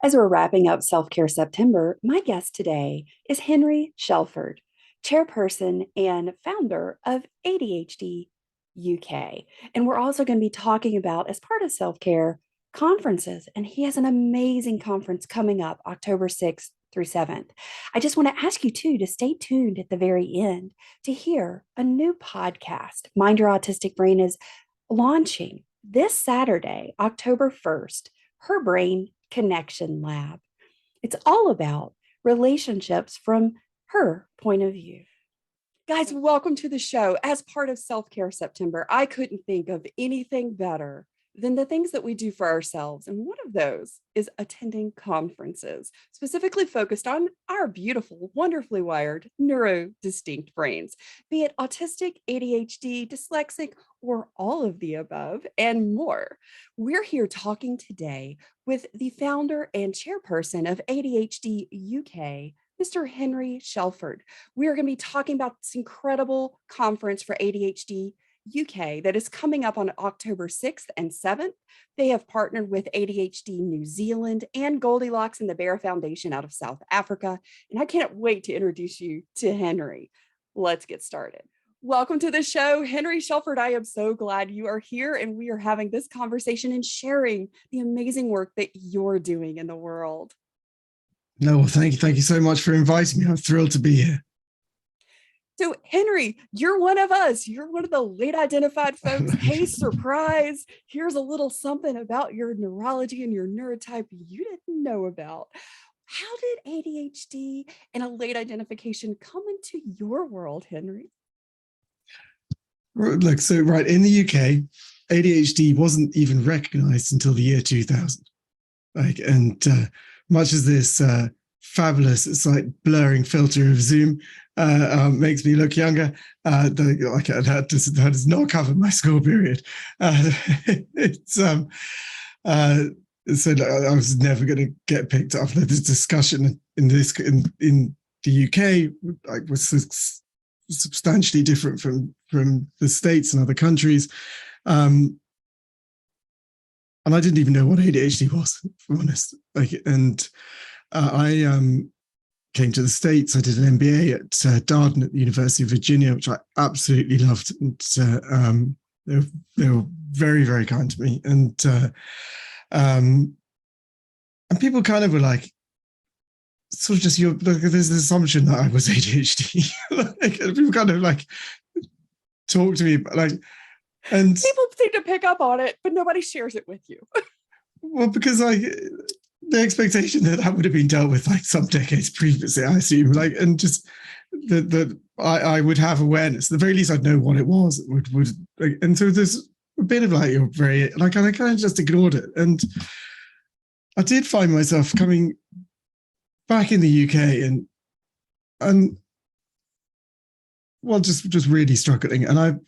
As we're wrapping up Self Care September, my guest today is Henry Shelford, Chairperson and founder of ADHD UK. And we're also going to be talking about, as part of self care, conferences. And he has an amazing conference coming up October 6th through 7th. I just want to ask you, too, to stay tuned at the very end to hear a new podcast. Mind Your Autistic Brain is launching this Saturday, October 1st, Her Brain Connection Lab. It's all about relationships from her point of view. Guys, welcome to the show. As part of Self Care September, I couldn't think of anything better than the things that we do for ourselves. And one of those is attending conferences, specifically focused on our beautiful, wonderfully wired, neurodistinct brains, be it autistic, ADHD, dyslexic, or all of the above and more. We're here talking today with the founder and chairperson of ADHD UK, Mr. Henry Shelford. We are going to be talking about this incredible conference for ADHD UK that is coming up on October 6th and 7th. They have partnered with ADHD New Zealand and Goldilocks and the Bear Foundation out of South Africa. And I can't wait to introduce you to Henry. Let's get started. Welcome to the show, Henry Shelford. I am so glad you are here and we are having this conversation and sharing the amazing work that you're doing in the world. No, well, thank you. Thank you so much for inviting me. I'm thrilled to be here. So, Henry, you're one of us. You're one of the late identified folks. Hey, surprise. Here's a little something about your neurology and your neurotype you didn't know about. How did ADHD and a late identification come into your world, Henry? Look, so right, in the UK, ADHD wasn't even recognized until the year 2000. Much as this fabulous, it's like blurring filter of Zoom makes me look younger, that does not cover my school period. So I was never going to get picked up. This discussion in the UK was substantially different from the States and other countries. And I didn't even know what ADHD was, if I'm honest. I came to the States. I did an MBA at Darden at the University of Virginia, which I absolutely loved. And they were very, very kind to me. And people kind of were like, sort of just, there's this assumption that I was ADHD. People kind of like talk to me, and people seem to pick up on it, but nobody shares it with you. Well, because the expectation that would have been dealt with some decades previously, I assume, and just that I would have awareness. At the very least, I'd know what it was. And so there's a bit of you're very I kind of just ignored it. And I did find myself coming back in the UK and well, just really struggling. And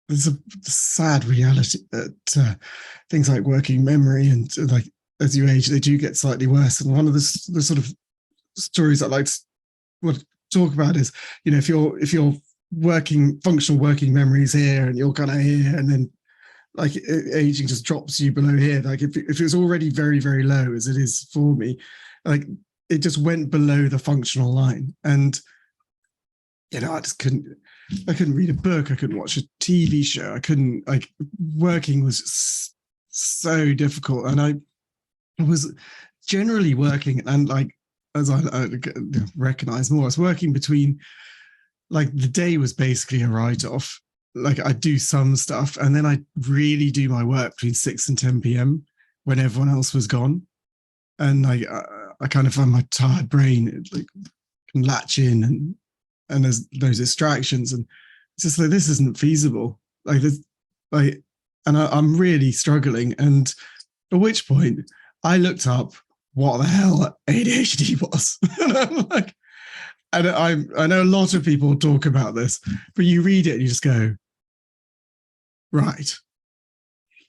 there's a sad reality that things like working memory and as you age, they do get slightly worse. And one of the sort of stories I like to talk about is, if you're functional working memory is here and you're kind of here, and then aging just drops you below here. If it's already very, very low as it is for me, it just went below the functional line. And I just I couldn't read a book. I couldn't watch a TV show. I couldn't, working was so difficult. And I was generally working, and as I recognize more, I was working between, the day was basically a write-off. I do some stuff, and then I really do my work between 6 and 10 p.m. when everyone else was gone. And I kind of find my tired brain can latch in, and there's those distractions, and it's just this isn't feasible. And I'm really struggling. And at which point I looked up what the hell ADHD was. And I know a lot of people talk about this, but you read it and you just go, right.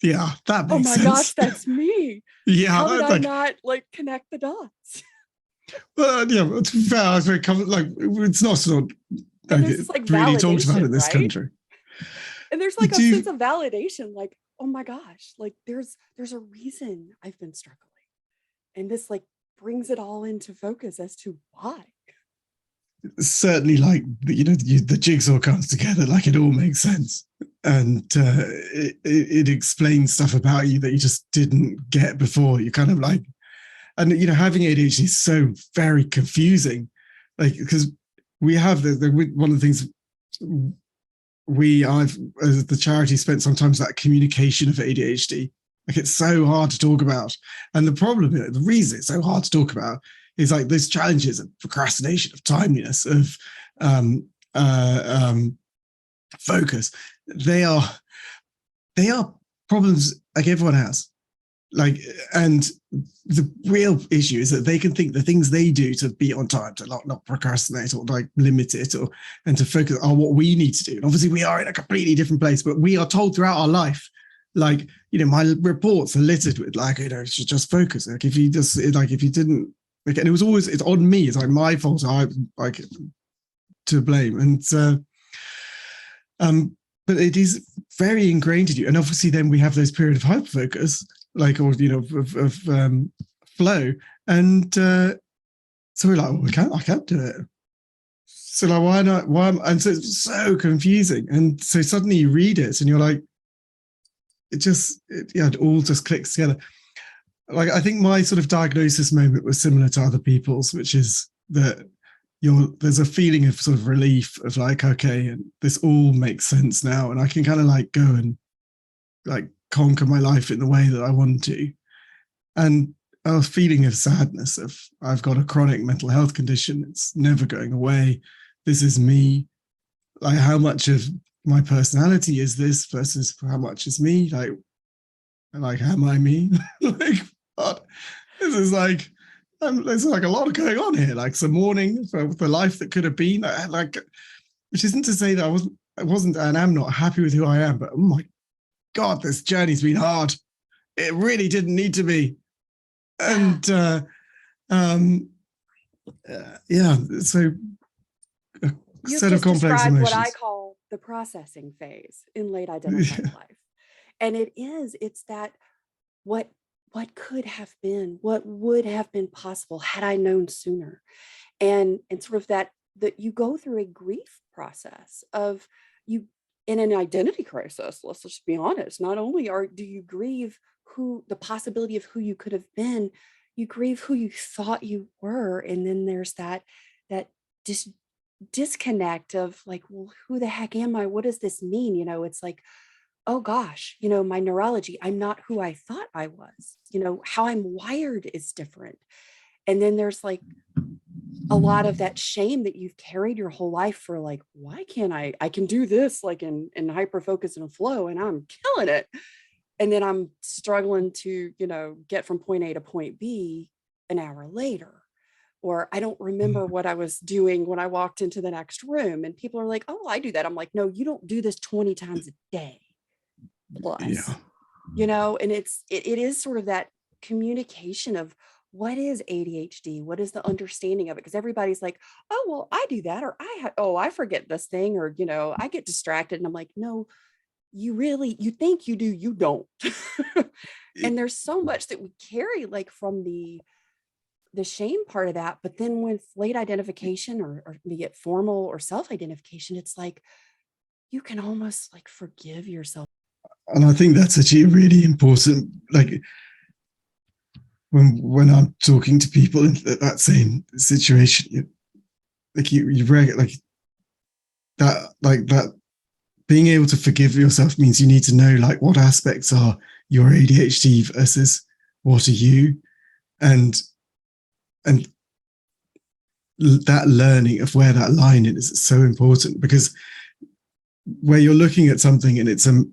Yeah, that makes sense. Oh my gosh, that's me. Yeah. How did I not connect the dots? Well, to be fair, I was very it's not really talked about in this country. And there's a sense of validation, oh my gosh, there's a reason I've been struggling. And this like brings it all into focus as to why. Certainly, like, the jigsaw comes together, like it all makes sense, and it explains stuff about you that you just didn't get before. You kind of like, and having ADHD is so very confusing, like, because we have one of the things I've, as the charity, spent sometimes that communication of ADHD. Like, it's so hard to talk about, and the reason it's so hard to talk about is like those challenges of procrastination, of timeliness, of focus. They are problems like everyone has. Like, and the real issue is that they can think the things they do to be on time, to not procrastinate or like limit it, and to focus on what we need to do. And obviously we are in a completely different place, but we are told throughout our life, like, my reports are littered with like, you should just focus. Like, if you didn't, like, and it's on me. It's like my fault. I like to blame. And but it is very ingrained in you. And obviously then we have those periods of hyperfocus, like, or of flow, and so we're like, well, I can't do it. So like, why not? And so it's so confusing. And so suddenly you read it and you're like, it all just clicks together. Like, I think my sort of diagnosis moment was similar to other people's, which is that there's a feeling of sort of relief of like, okay, and this all makes sense now, and I can kind of like go and like conquer my life in the way that I want to. And a feeling of sadness of, I've got a chronic mental health condition, it's never going away, this is me. Like, how much of my personality is this versus how much is me? Like, am I me? Like, what? This is like, there's like a lot going on here, like some mourning for the life that could have been, like, which isn't to say that I wasn't and am not happy with who I am, but oh my God, this journey's been hard. It really didn't need to be. And so a You've set of just complex described emotions. what I call the processing phase in late identified life. And it's that what could have been, what would have been possible had I known sooner. And sort of that you go through a grief process of you in an identity crisis. Let's just be honest. Not only do you grieve the possibility of who you could have been, you grieve who you thought you were. And then there's that disconnect of like, well, who the heck am I? What does this mean? It's like, oh gosh, my neurology, I'm not who I thought I was. How I'm wired is different. And then there's like a lot of that shame that you've carried your whole life for, like, why can't I can do this like in hyper focus and flow, and I'm killing it. And then I'm struggling to, get from point A to point B an hour later. Or I don't remember what I was doing when I walked into the next room, and people are like, oh, I do that. I'm like, no, you don't do this 20 times a day plus, and it is sort of that communication of what is ADHD? What is the understanding of it? Because everybody's like, oh, well, I do that, or I forget this thing, or, I get distracted. And I'm like, no, you think you do, you don't. And there's so much that we carry, like, from the shame part of that. But then with late identification or be it formal or self-identification, it's like you can almost like forgive yourself. And I think that's actually really important. Like, when I'm talking to people in that same situation, that being able to forgive yourself means you need to know like what aspects are your ADHD versus what are you, and that learning of where that line is so important, because where you're looking at something and it's a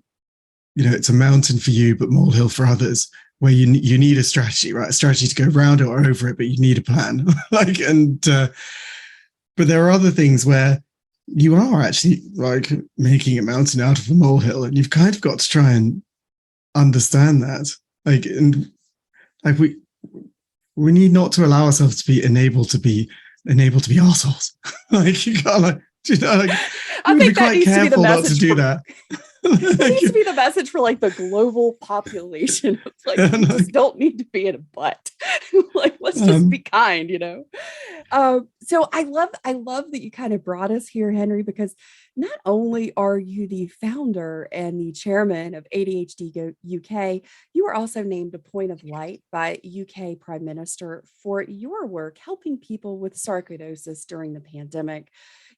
mountain for you but molehill for others, where you need a strategy, right? A strategy to go around it or over it, but you need a plan. Like, but there are other things where you are actually like making a mountain out of a molehill, and you've kind of got to try and understand that. Like, and like we need not to allow ourselves to be enabled to be assholes. Like, you got like, I think be quite careful not to do that. That needs to be the message for like the global population. It's like, you just don't need to be in a butt. Let's just be kind, so I love that you kind of brought us here, Henry, because not only are you the founder and the chairman of ADHD UK, you are also named a point of light by UK Prime Minister for your work helping people with sarcoidosis during the pandemic.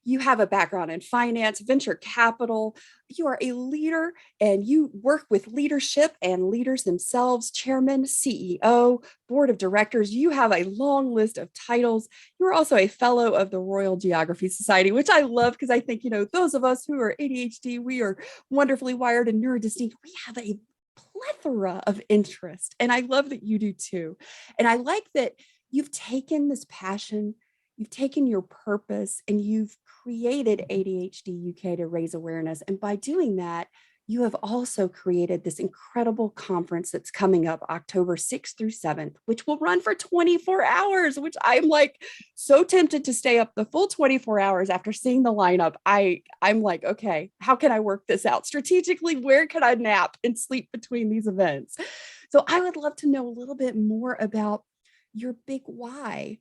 You have a background in finance, venture capital. You are a leader and you work with leadership and leaders themselves, chairman, CEO, board of directors. You have a long list of titles. You're also a fellow of the Royal Geography Society, which I love because I think, those of us who are ADHD, we are wonderfully wired and neurodistinct. We have a plethora of interest. And I love that you do too. And I like that you've taken this passion, you've taken your purpose, and you've created ADHD UK to raise awareness. And by doing that, you have also created this incredible conference that's coming up October 6th through 7th, which will run for 24 hours, which I'm like so tempted to stay up the full 24 hours after seeing the lineup. I'm like, okay, how can I work this out strategically? Where can I nap and sleep between these events? So I would love to know a little bit more about your big why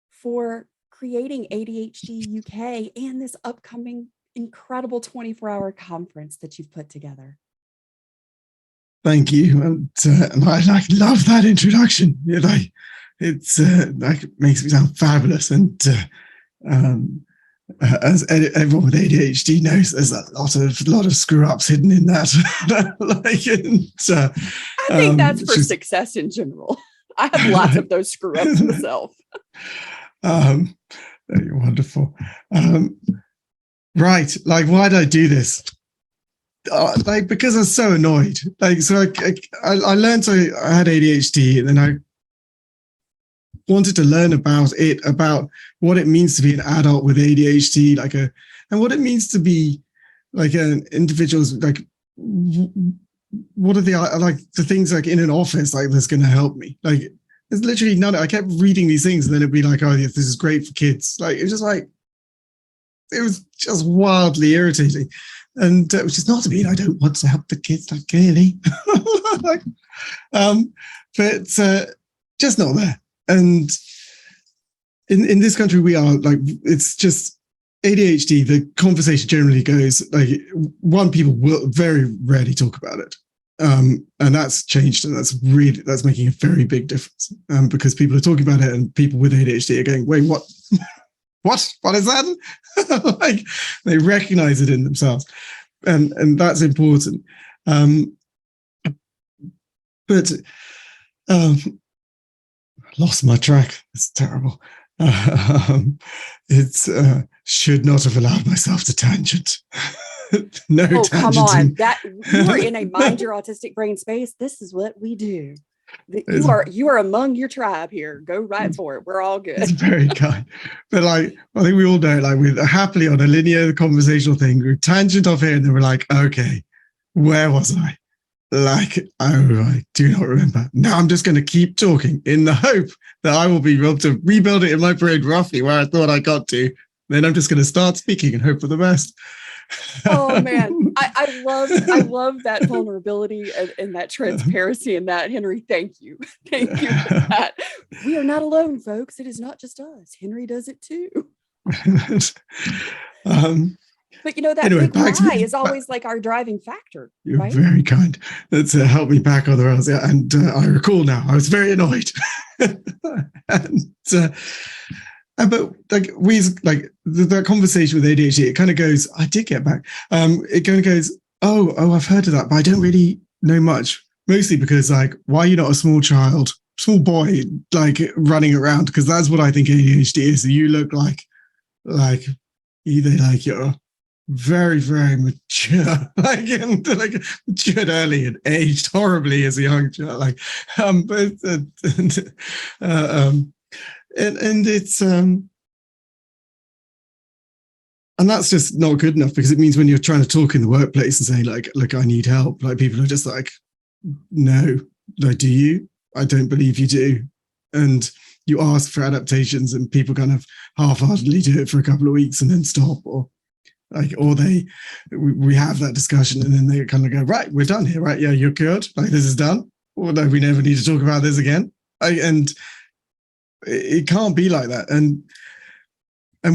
for creating ADHD UK and this upcoming incredible 24-hour conference that you've put together. Thank you. And I love that introduction. It makes me sound fabulous. And as everyone with ADHD knows, there's a lot of screw ups hidden in that. I think that's for success in general. I have lots of those screw ups myself. Wonderful. Right. Why did I do this? Because I was so annoyed. I learned I had ADHD, and then I wanted to learn about what it means to be an adult with ADHD, and what it means to be an individual's what are the things in an office that's going to help me. There's literally none. I kept reading these things, and then it'd be like, oh, yes, this is great for kids. It was just wildly irritating. And which is not to mean I don't want to help the kids, clearly. But just not there. And in this country, we are it's just ADHD. The conversation generally goes people will very rarely talk about it. And that's changed, and that's making a very big difference because people are talking about it, and people with ADHD are going, wait, what? What is that? They recognize it in themselves, and that's important. But lost my track. It's terrible. Should not have allowed myself to tangent. No tangent. Come on! You are in a mind your autistic brain space. This is what we do. You are among your tribe here. Go right for it. We're all good. It's very kind. But I think we all know, we're happily on a linear conversational thing. We tangent off here, and then we're like, okay, where was I? I do not remember. Now I'm just going to keep talking in the hope that I will be able to rebuild it in my brain roughly where I thought I got to. Then I'm just going to start speaking and hope for the best. Oh man, I love that vulnerability and that transparency and that, Henry. Thank you for that. We are not alone, folks. It is not just us. Henry does it too. But that anyway, big why is always our driving factor. You're right? very kind. That's helped me back on the rails. Yeah, and I recall now. I was very annoyed. But the conversation with ADHD, it kind of goes, I did get back. It kind of goes, oh, I've heard of that, but I don't really know much. Mostly because why are you not a small boy, running around? Because that's what I think ADHD is. So you look like either you're very, very mature, matured early and aged horribly as a young child. And it's and that's just not good enough, because it means when you're trying to talk in the workplace and saying look, I need help, people are just no, do you? I don't believe you do. And you ask for adaptations, and people kind of half-heartedly do it for a couple of weeks and then stop, or we have that discussion, and then they kind of go, right, we're done here, right? Yeah, you're good. This is done. Or no, we never need to talk about this again. And it can't be like that. And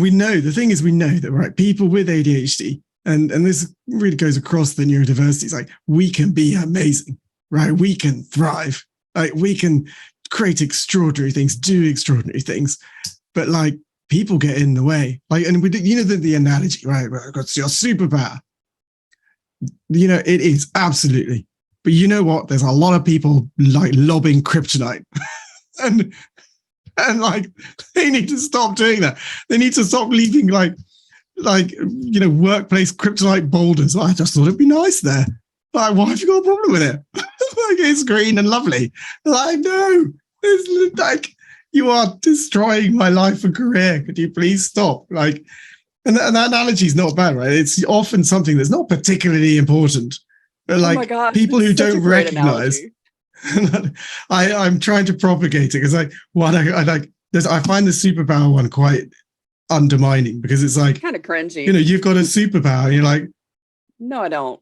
we know, the thing is, we know that, right, people with ADHD, and this really goes across the neurodiversities, like, we can be amazing, right? We can thrive. Like, we can create extraordinary things, do extraordinary things, but like, people get in the way. Like, and we, you know, the analogy, right? It's your superpower. You know, it is, absolutely. But you know what? There's a lot of people like lobbing kryptonite. and like, they need to stop doing that. They need to stop leaving like you know, workplace kryptonite boulders. I just thought it'd be nice there. Like, why have you got a problem with it? Like, it's green and lovely. Like, no, it's like, you are destroying my life and career. Could you please stop? Like, and that analogy is not bad, right? It's often something that's not particularly important, but like, oh my gosh, people who don't recognize. I'm trying to propagate it because I find the superpower one quite undermining, because it's like kind of cringy. You know, you've got a superpower, and you're like, no, I don't.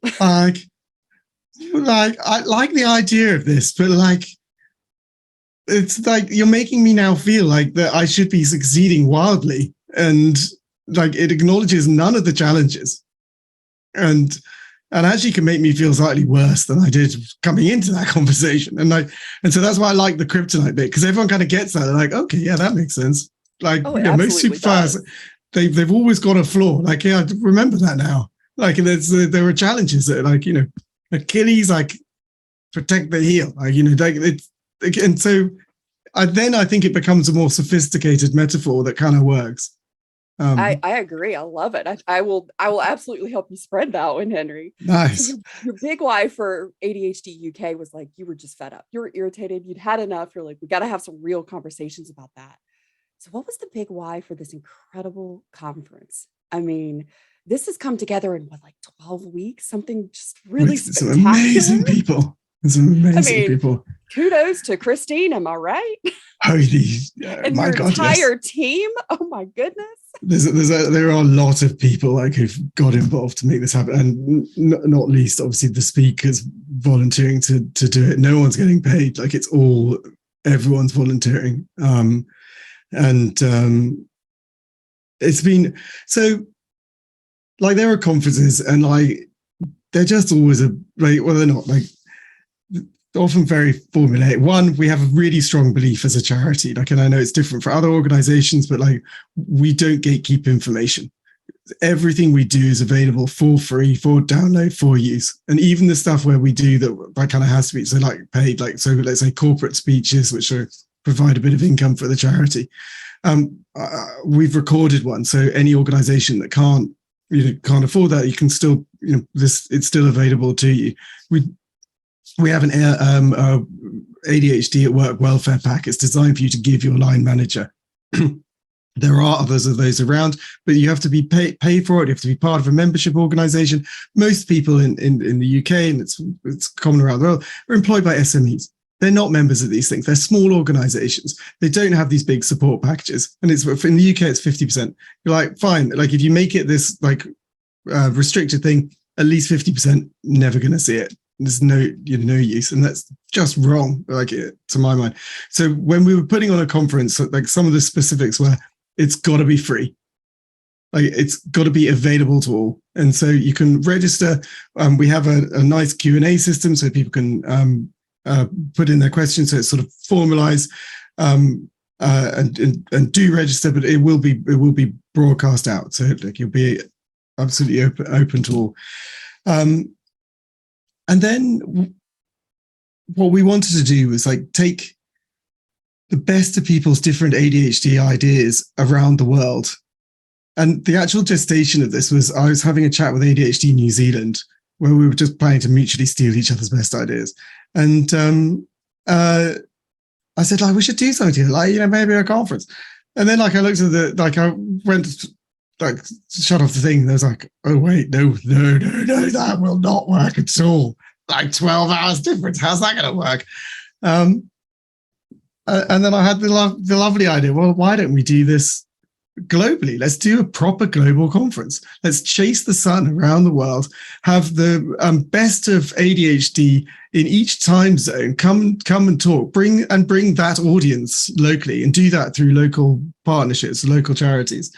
like I like the idea of this, but like, it's like you're making me now feel like that I should be succeeding wildly, and like, it acknowledges none of the challenges, and actually can make me feel slightly worse than I did coming into that conversation. And so that's why I like the kryptonite bit, because everyone kind of gets that. They're like, okay, yeah, that makes sense. Like, you know, most superpowers, they've always got a flaw. Like, yeah, I remember that now. Like, there are challenges that, like, you know, Achilles, like, protect the heel. Like, you know, like, and so I think it becomes a more sophisticated metaphor that kind of works. I agree. I love it. I will absolutely help you spread that one, Henry. Nice. So your big why for ADHD UK was like, you were just fed up. You were irritated. You'd had enough. You're like, we got to have some real conversations about that. So what was the big why for this incredible conference? I mean, this has come together in what, like 12 weeks, something just really spectacular. Some amazing people. Some amazing people. Kudos to Christine, am I right? Holy, and my your God, entire team. Oh my goodness. There are a lot of people like who've got involved to make this happen, and not least, obviously, the speakers volunteering to do it. No one's getting paid. Like, it's all, everyone's volunteering. It's been so, like, there are conferences, and like, they're just always they're not, like, often very formulaic. One, we have a really strong belief as a charity, like, and I know it's different for other organizations, but like, we don't gatekeep information. Everything we do is available for free, for download, for use. And even the stuff where we do that kind of has to be, so like, paid, like, so let's say corporate speeches, which provide a bit of income for the charity. We've recorded one, so any organization that can't afford that, you can still, you know, it's still available to you. We have an ADHD at Work welfare pack. It's designed for you to give your line manager. There are others of those around, but you have to be paid for it. You have to be part of a membership organization. Most people in the UK, and it's common around the world, are employed by SMEs. They're not members of these things. They're small organizations. They don't have these big support packages. And it's, in the UK, it's 50%. You're like, fine. Like, if you make it this like restricted thing, at least 50%, never going to see it. There's no use. And that's just wrong, like, to my mind. So when we were putting on a conference, like, some of the specifics were, it's got to be free. Like, it's got to be available to all. And so you can register. We have a nice Q&A system so people can put in their questions, so it's sort of formalized, and do register, but it will be broadcast out, so like, you'll be absolutely open to all. And then what we wanted to do was like take the best of people's different ADHD ideas around the world. And the actual gestation of this was, I was having a chat with ADHD New Zealand, where we were just planning to mutually steal each other's best ideas. And I said, like, we should do something here, like, you know, maybe a conference. And then, like, I looked at I went, like, shut off the thing, and I was like, oh, wait, no, that will not work at all. Like, 12 hours difference, how's that going to work? And then I had the lovely idea, well, why don't we do this globally. Let's do a proper global conference. Let's chase the sun around the world, have the best of ADHD in each time zone, come and talk, bring that audience locally, and do that through local partnerships, local charities,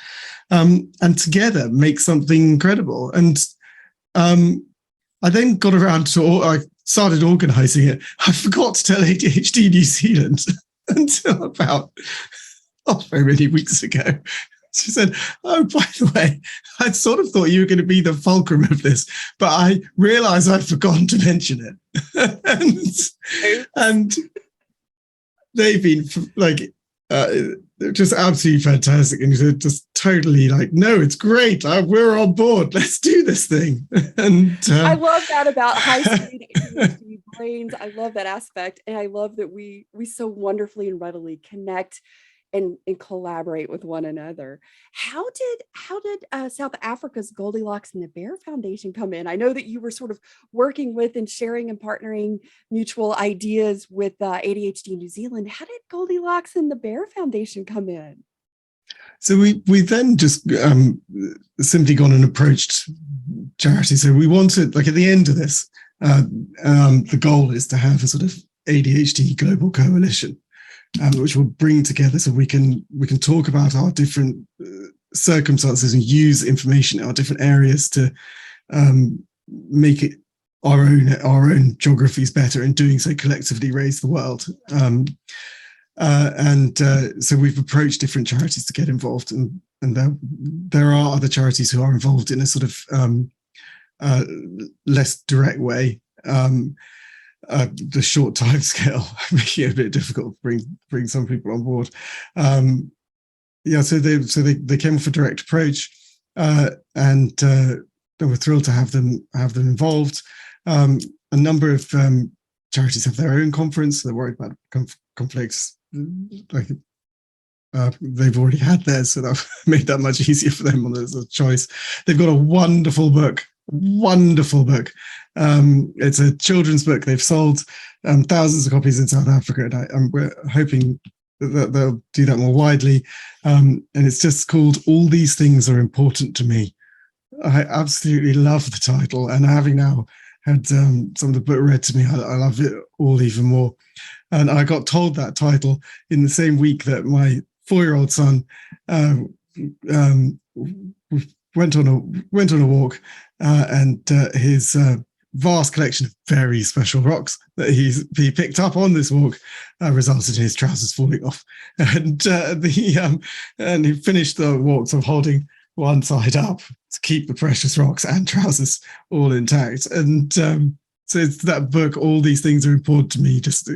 and together make something incredible. And I then got around to, I started organizing it. I forgot to tell ADHD New Zealand until about not very many weeks ago. She said, "Oh, by the way, I sort of thought you were going to be the fulcrum of this, but I realized I'd forgotten to mention it." and they've been like, just absolutely fantastic. And just totally like, no, it's great. We're on board. Let's do this thing. And I love that about high-speed ADHD brains. I love that aspect. And I love that we so wonderfully and readily connect and collaborate with one another. How did South Africa's Goldilocks and the Bear Foundation come in? I know that you were sort of working with and sharing and partnering mutual ideas with ADHD New Zealand. How did Goldilocks and the Bear Foundation come in? So we then just simply gone and approached charity. So we wanted, like, at the end of this, the goal is to have a sort of ADHD Global Coalition, which will bring together, so we can talk about our different circumstances and use information in our different areas to make it our own geographies better, and doing so collectively raise the world. So we've approached different charities to get involved, and there are other charities who are involved in a sort of less direct way. The short time scale making it a bit difficult to bring some people on board. So they came off a direct approach, and they were thrilled to have them involved. A number of charities have their own conference. They're worried about conflicts. Like they've already had theirs, so that made that much easier for them on as a choice. They've got a wonderful book. It's a children's book. They've sold thousands of copies in South Africa, and we're hoping that they'll do that more widely. And it's just called "All These Things Are Important to Me." I absolutely love the title, and having now had some of the book read to me, I love it all even more. And I got told that title in the same week that my 4-year-old son went on a walk, and his vast collection of very special rocks that he picked up on this walk resulted in his trousers falling off, and he finished the walk of holding one side up to keep the precious rocks and trousers all intact. And so it's that book, "All These Things Are Important to Me," just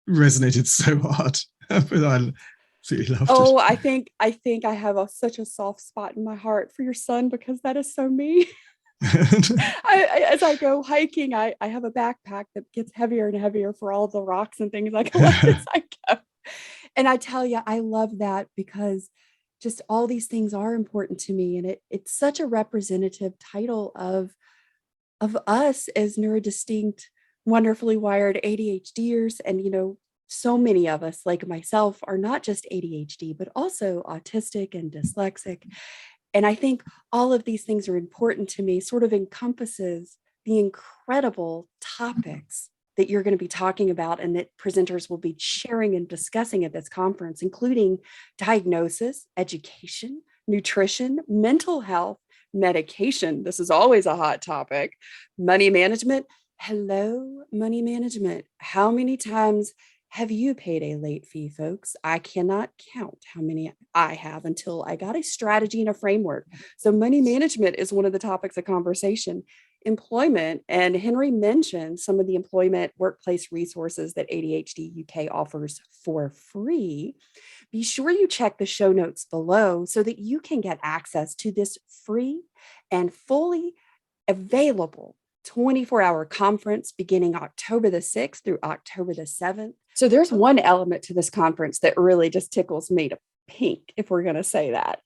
resonated so hard. But I absolutely loved it. I think I have such a soft spot in my heart for your son, because that is so me. As I go hiking, I have a backpack that gets heavier and heavier for all the rocks and things I collect as I go. And I tell you, I love that, because just all these things are important to me. And it's such a representative title of us as neurodistinct, wonderfully wired ADHDers. And, so many of us, like myself, are not just ADHD, but also autistic and dyslexic. And I think all of these things are important to me, sort of encompasses the incredible topics that you're going to be talking about and that presenters will be sharing and discussing at this conference, including diagnosis, education, nutrition, mental health, medication. This is always a hot topic. Money management. Hello, money management. How many times have you paid a late fee, folks? I cannot count how many I have until I got a strategy and a framework. So money management is one of the topics of conversation. Employment, and Henry mentioned some of the employment workplace resources that ADHD UK offers for free. Be sure you check the show notes below so that you can get access to this free and fully available 24-hour conference beginning October the 6th through October the 7th. So there's one element to this conference that really just tickles me to pink, if we're going to say that.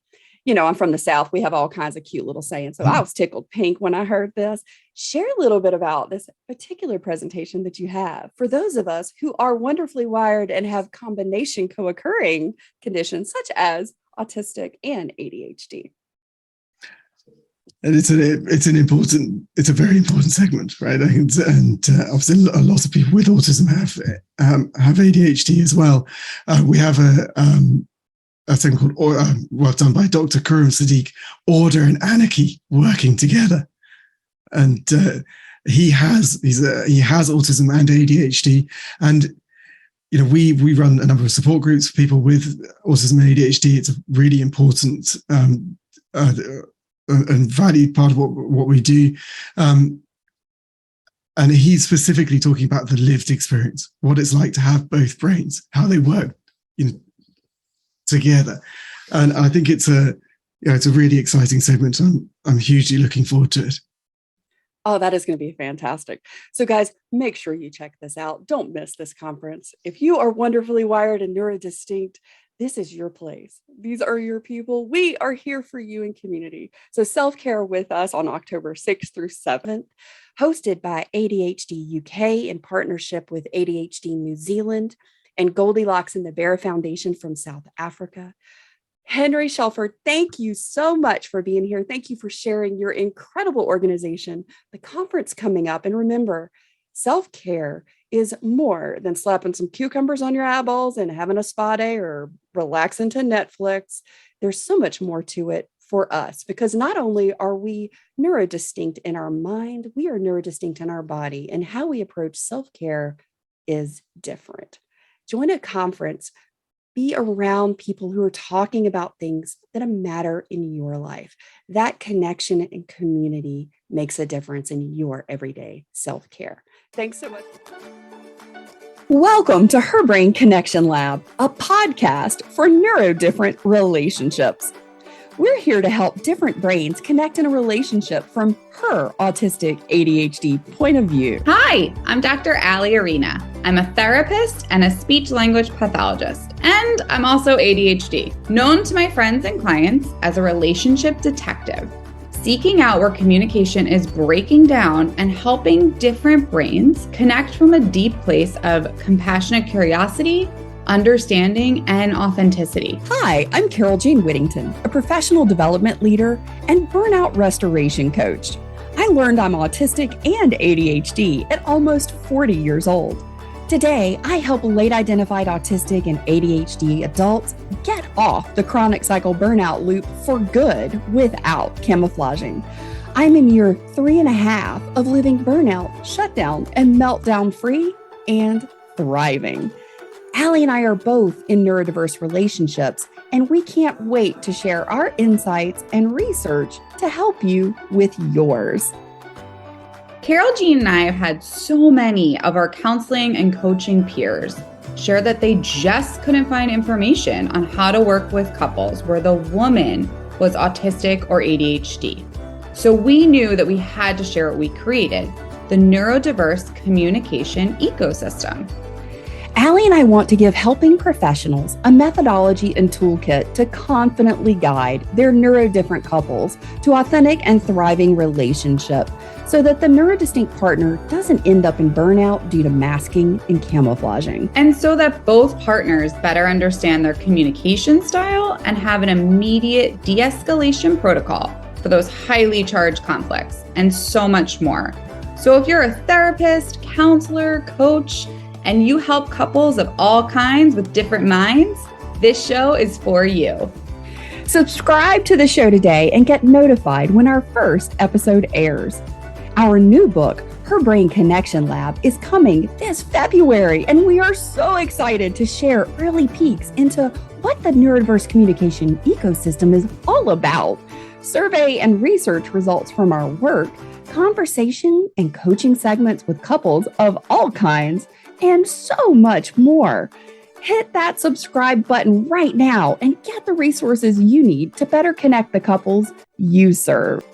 I'm from the South. We have all kinds of cute little sayings. So I was tickled pink when I heard this. Share a little bit about this particular presentation that you have for those of us who are wonderfully wired and have combination co-occurring conditions such as autistic, and ADHD. And it's a very important segment, right? And obviously, a lot of people with autism have ADHD as well. We have a thing called, done by Dr. Carole Sadiq, Order and Anarchy working together, and he has autism and ADHD, and we run a number of support groups for people with autism and ADHD. It's a really important and valued part of what we do. And he's specifically talking about the lived experience, what it's like to have both brains, how they work together. And I think it's a really exciting segment. I'm hugely looking forward to it. Oh, that is going to be fantastic. So guys, make sure you check this out. Don't miss this conference. If you are wonderfully wired and neurodistinct, this is your place. These are your people. We are here for you in community. So self-care with us on October 6th through 7th, hosted by ADHD UK in partnership with ADHD New Zealand and Goldilocks and the Bear Foundation from South Africa. Henry Shelford, thank you so much for being here. Thank you for sharing your incredible organization, the conference coming up. And remember, self-care is more than slapping some cucumbers on your eyeballs and having a spa day or relaxing to Netflix. There's so much more to it for us, because not only are we neurodistinct in our mind, we are neurodistinct in our body, and how we approach self-care is different. Join a conference. Be around people who are talking about things that matter in your life. That connection and community makes a difference in your everyday self-care. Thanks so much. Welcome to Her Brain Connection Lab, a podcast for neurodifferent relationships. We're here to help different brains connect in a relationship from her autistic ADHD point of view. Hi, I'm Dr. Ali Arena. I'm a therapist and a speech-language pathologist, and I'm also ADHD, known to my friends and clients as a relationship detective, seeking out where communication is breaking down and helping different brains connect from a deep place of compassionate curiosity, understanding, and authenticity. Hi, I'm Carole Jane Whittington, a professional development leader and burnout restoration coach. I learned I'm autistic and ADHD at almost 40 years old. Today, I help late identified autistic and ADHD adults get off the chronic cycle burnout loop for good without camouflaging. I'm in year 3.5 of living burnout, shutdown, and meltdown free and thriving. Allie and I are both in neurodiverse relationships, and we can't wait to share our insights and research to help you with yours. Carole Jean and I have had so many of our counseling and coaching peers share that they just couldn't find information on how to work with couples where the woman was autistic or ADHD. So we knew that we had to share what we created, the neurodiverse communication ecosystem. Allie and I want to give helping professionals a methodology and toolkit to confidently guide their neurodifferent couples to authentic and thriving relationship so that the neurodistinct partner doesn't end up in burnout due to masking and camouflaging. And so that both partners better understand their communication style and have an immediate de-escalation protocol for those highly charged conflicts and so much more. So if you're a therapist, counselor, coach, and you help couples of all kinds with different minds, this show is for you. Subscribe to the show today and get notified when our first episode airs. Our new book, Her Brain Connection Lab, is coming this February, and we are so excited to share early peeks into what the neurodiverse communication ecosystem is all about. Survey and research results from our work, conversation and coaching segments with couples of all kinds, and so much more. Hit that subscribe button right now and get the resources you need to better connect the couples you serve.